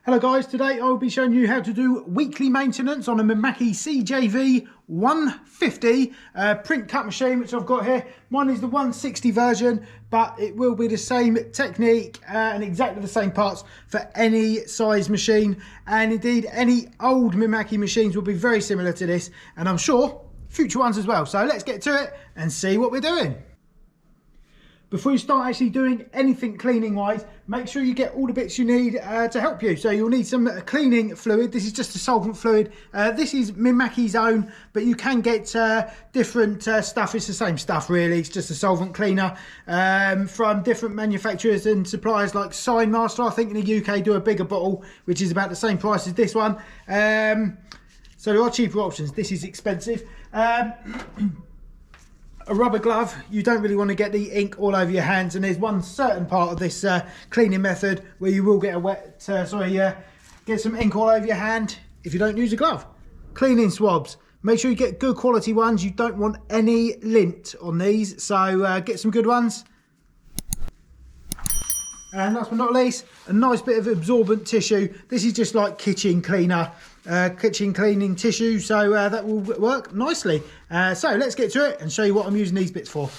Hello guys, today I will be showing you how to do weekly maintenance on a Mimaki CJV150 print cut machine, which I've got here. One is the 160 version, but it will be the same technique and exactly the same parts for any size machine. And indeed, any old Mimaki machines will be very similar to this, and I'm sure future ones as well. So let's get to it and see what we're doing. Before you start actually doing anything cleaning wise, make sure you get all the bits you need to help you. So you'll need some cleaning fluid. This is just a solvent fluid. This is Mimaki's own, but you can get different stuff. It's the same stuff really. It's just a solvent cleaner from different manufacturers and suppliers like Signmaster. I think in the UK do a bigger bottle, which is about the same price as this one. So there are cheaper options. This is expensive. A rubber glove. You don't really want to get the ink all over your hands, and there's one certain part of this cleaning method where you will get a get some ink all over your hand if you don't use a glove. Cleaning swabs. Make sure you get good quality ones. You don't want any lint on these, so get some good ones. And last but not least, a nice bit of absorbent tissue. This is just like kitchen cleaner, kitchen cleaning tissue, so that will work nicely. So let's get to it and show you what I'm using these bits for.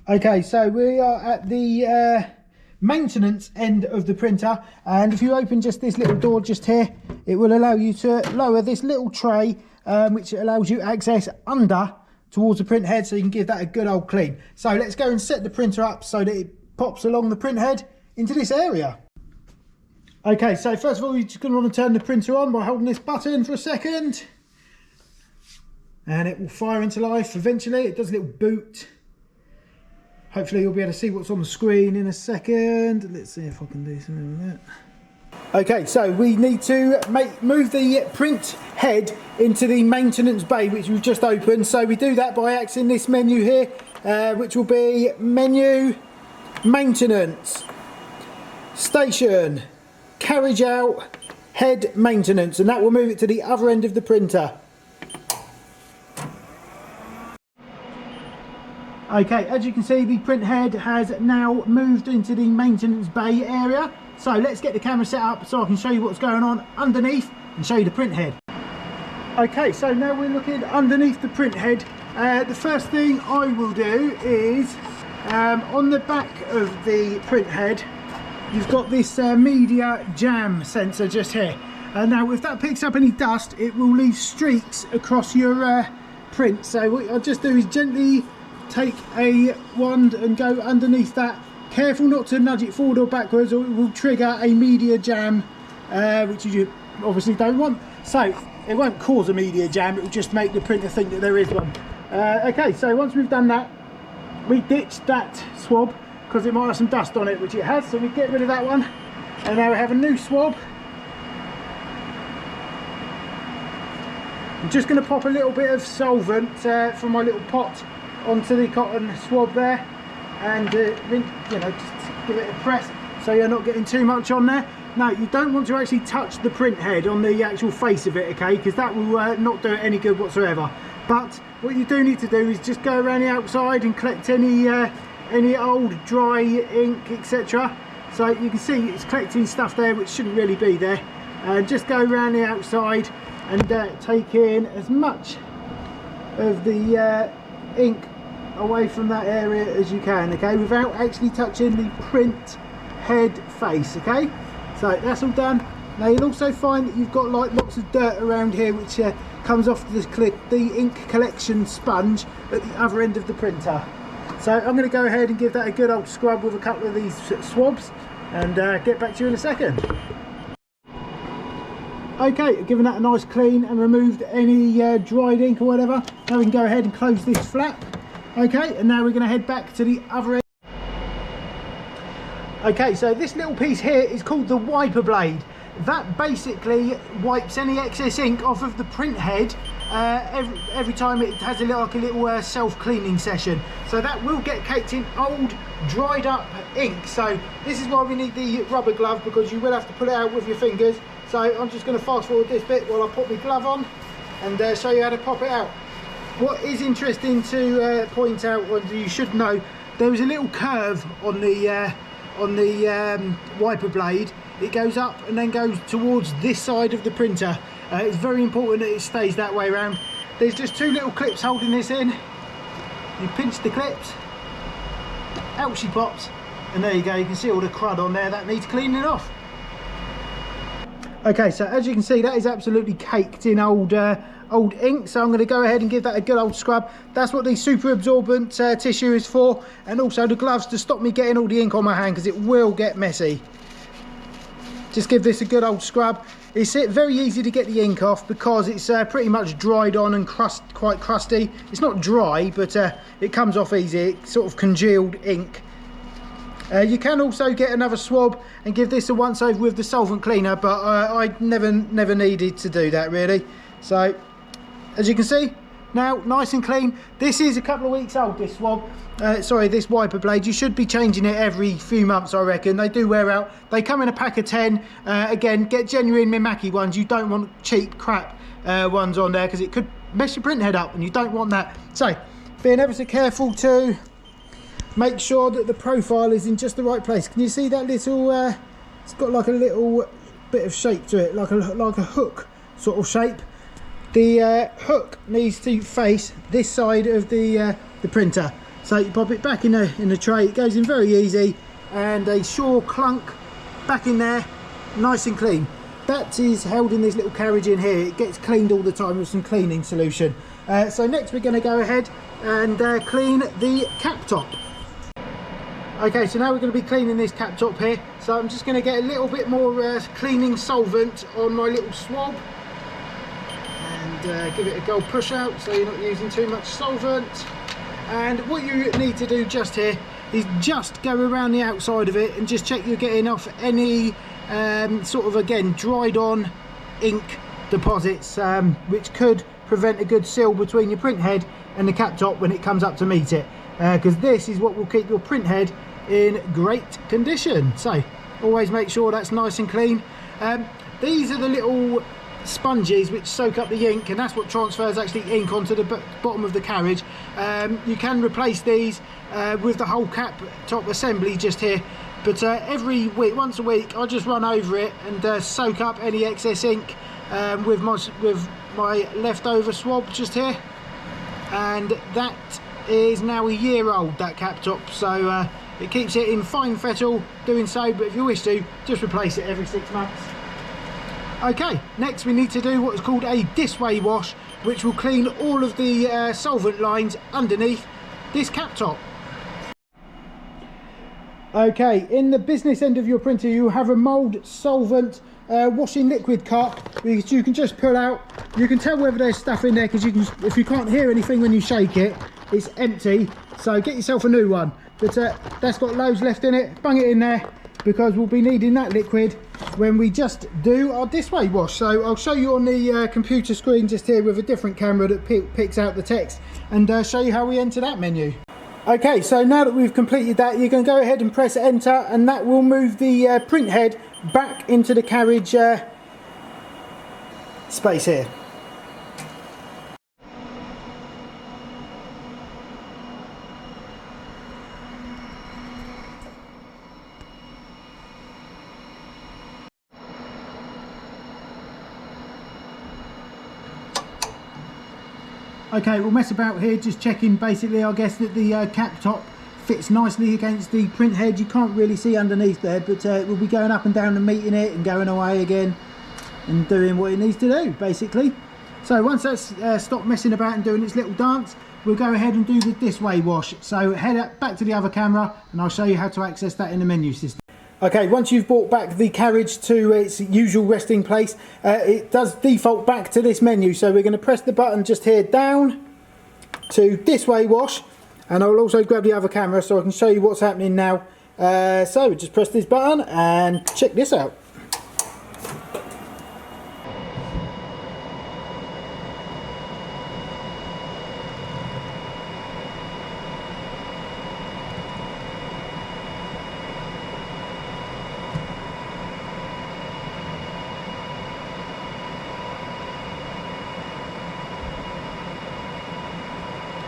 Okay, so we are at the maintenance end of the printer, and if you open just this little door just here, it will allow you to lower this little tray, which allows you access under towards the print head, so you can give that a good old clean. So let's go and set the printer up so that it pops along the print head into this area. Okay, so first of all, you're just going to want to turn the printer on by holding this button for a second, and it will fire into life eventually. It does a little boot. Hopefully you'll be able to see what's on the screen in a second. Let's see if I can do something with that. Okay, so we need to move the print head into the maintenance bay, which we've just opened. So we do that by accessing this menu here, which will be menu, maintenance, station, carriage out, head maintenance, and that will move it to the other end of the printer. Okay, as you can see, the print head has now moved into the maintenance bay area. So let's get the camera set up so I can show you what's going on underneath and show you the print head. Okay, so now we're looking underneath the print head. The first thing I will do is on the back of the print head, you've got this media jam sensor just here. Now if that picks up any dust, it will leave streaks across your print. So what I'll just do is gently take a wand and go underneath that. Careful not to nudge it forward or backwards, or it will trigger a media jam, which you obviously don't want. So it won't cause a media jam, it will just make the printer think that there is one. Okay, so once we've done that, we ditched that swab because it might have some dust on it, which it has, so we get rid of that one, and now we have a new swab. I'm just going to pop a little bit of solvent from my little pot onto the cotton swab there, and just give it a press so you're not getting too much on there. Now you don't want to actually touch the print head on the actual face of it, okay, because that will not do it any good whatsoever. But what you do need to do is just go around the outside and collect any old dry ink, etc. So you can see it's collecting stuff there which shouldn't really be there. Just go around the outside and take in as much of the ink away from that area as you can, okay, without actually touching the print head face, okay. So that's all done. Now you'll also find that you've got like lots of dirt around here which comes off the ink collection sponge at the other end of the printer. So I'm going to go ahead and give that a good old scrub with a couple of these swabs, and get back to you in a second. Okay, I've given that a nice clean and removed any dried ink or whatever. Now we can go ahead and close this flap. Okay, and now we're going to head back to the other end. Okay, so this little piece here is called the wiper blade. That basically wipes any excess ink off of the print head every time it has a little self-cleaning session. So that will get caked in old dried up ink. So this is why we need the rubber glove, because you will have to pull it out with your fingers. So I'm just going to fast forward this bit while I put my glove on and show you how to pop it out. What is interesting to point out, or you should know, there is a little curve on the on the wiper blade, it goes up and then goes towards this side of the printer. It's very important that it stays that way around. There's just two little clips holding this in. You pinch the clips, out she pops, and there you go. You can see all the crud on there that needs cleaning off. Okay, so as you can see, that is absolutely caked in old ink, so I'm going to go ahead and give that a good old scrub. That's what the super absorbent tissue is for, and also the gloves to stop me getting all the ink on my hand, because it will get messy. Just give this a good old scrub. It's very easy to get the ink off because it's pretty much dried on and quite crusty. It's not dry, but it comes off easy. It's sort of congealed ink. You can also get another swab and give this a once over with the solvent cleaner, but I never needed to do that really. So as you can see, now nice and clean. This is a couple of weeks old, this swab. Sorry, this wiper blade. You should be changing it every few months, I reckon. They do wear out. They come in a pack of 10. Again, get genuine Mimaki ones. You don't want cheap crap ones on there, because it could mess your print head up, and you don't want that. So being ever so careful to make sure that the profile is in just the right place. Can you see that little it's got like a little bit of shape to it, like a hook sort of shape. The hook needs to face this side of the printer. So you pop it back in the tray. It goes in very easy, and a sure clunk back in there, nice and clean. That is held in this little carriage in here. It gets cleaned all the time with some cleaning solution. So next we're going to go ahead and clean the cap top. Okay, so now we're going to be cleaning this cap top here. So I'm just going to get a little bit more cleaning solvent on my little swab, and give it a gold push out so you're not using too much solvent. And what you need to do just here is just go around the outside of it and just check you're getting off any sort of, again, dried on ink deposits, which could prevent a good seal between your print head and the cap top when it comes up to meet it, because this is what will keep your print head in great condition. So always make sure that's nice and clean. These are the little sponges which soak up the ink, and that's what transfers actually ink onto the bottom of the carriage. You can replace these with the whole cap top assembly just here, but every week, once a week, I'll just run over it and soak up any excess ink with my leftover swab just here. And that is now a year old, that cap top, so it keeps it in fine fettle doing so, but if you wish to, just replace it every 6 months. Okay, next we need to do what is called a disway wash, which will clean all of the solvent lines underneath this cap top. Okay, in the business end of your printer you have a mould solvent washing liquid cup, which you can just pull out. You can tell whether there's stuff in there, because you can, if you can't hear anything when you shake it, it's empty, so get yourself a new one. But that's got loads left in it. Bung it in there, because we'll be needing that liquid when we just do our disway wash. So I'll show you on the computer screen just here with a different camera that picks out the text, and show you how we enter that menu. Okay, so now that we've completed that, you're going to go ahead and press enter, and that will move the print head back into the carriage space here. Okay, we'll mess about here, just checking basically, I guess, that the cap top fits nicely against the print head. You can't really see underneath there, but we'll be going up and down and meeting it and going away again and doing what it needs to do, basically. So once that's stopped messing about and doing its little dance, we'll go ahead and do the disway wash. So head up back to the other camera and I'll show you how to access that in the menu system. Okay, once you've brought back the carriage to its usual resting place, it does default back to this menu. So we're going to press the button just here down to disway wash, and I'll also grab the other camera so I can show you what's happening now. So just press this button and check this out.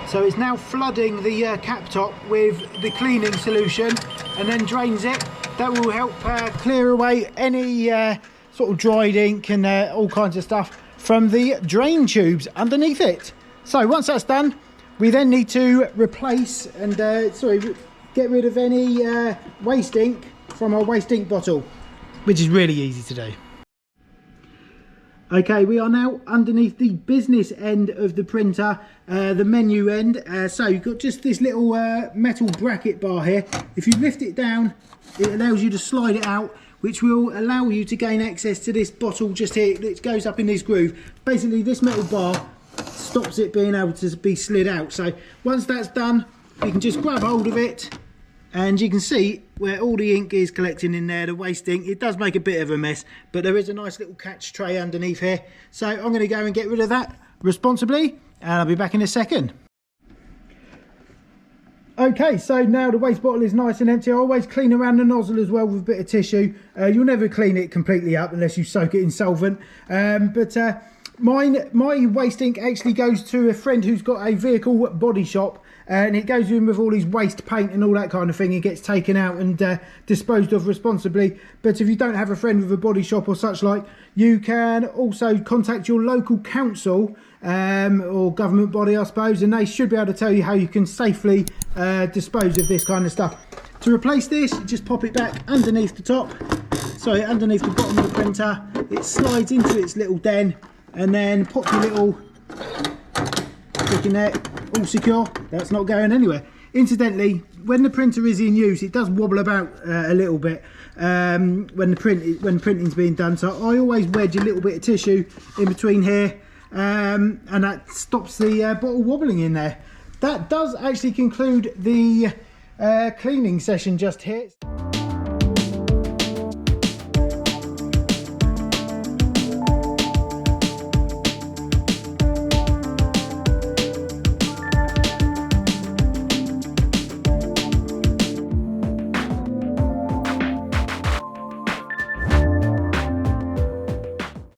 So it's now flooding the cap top with the cleaning solution, and then drains it that will help clear away any sort of dried ink and all kinds of stuff from the drain tubes underneath it. So once that's done, we then need to replace and get rid of any waste ink from our waste ink bottle, which is really easy to do. Okay, we are now underneath the business end of the printer, the menu end. So you've got just this little metal bracket bar here. If you lift it down, it allows you to slide it out, which will allow you to gain access to this bottle just here. It goes up in this groove. Basically, this metal bar stops it being able to be slid out. So once that's done, you can just grab hold of it, and you can see where all the ink is collecting in there, the waste ink. It does make a bit of a mess, but there is a nice little catch tray underneath here. So I'm going to go and get rid of that responsibly, and I'll be back in a second. Okay, so now the waste bottle is nice and empty. I always clean around the nozzle as well with a bit of tissue. You'll never clean it completely up unless you soak it in solvent. My waste ink actually goes to a friend who's got a vehicle body shop, and it goes in with all his waste paint and all that kind of thing. It gets taken out and disposed of responsibly. But if you don't have a friend with a body shop or such like, you can also contact your local council or government body, I suppose, and they should be able to tell you how you can safely dispose of this kind of stuff. To replace this, you just pop it back underneath the top, underneath the bottom of the printer. It slides into its little den, and then pop your little stick in there, all secure. That's not going anywhere. Incidentally, when the printer is in use, it does wobble about a little bit when printing's being done. So I always wedge a little bit of tissue in between here, and that stops the bottle wobbling in there. That does actually conclude the cleaning session just here.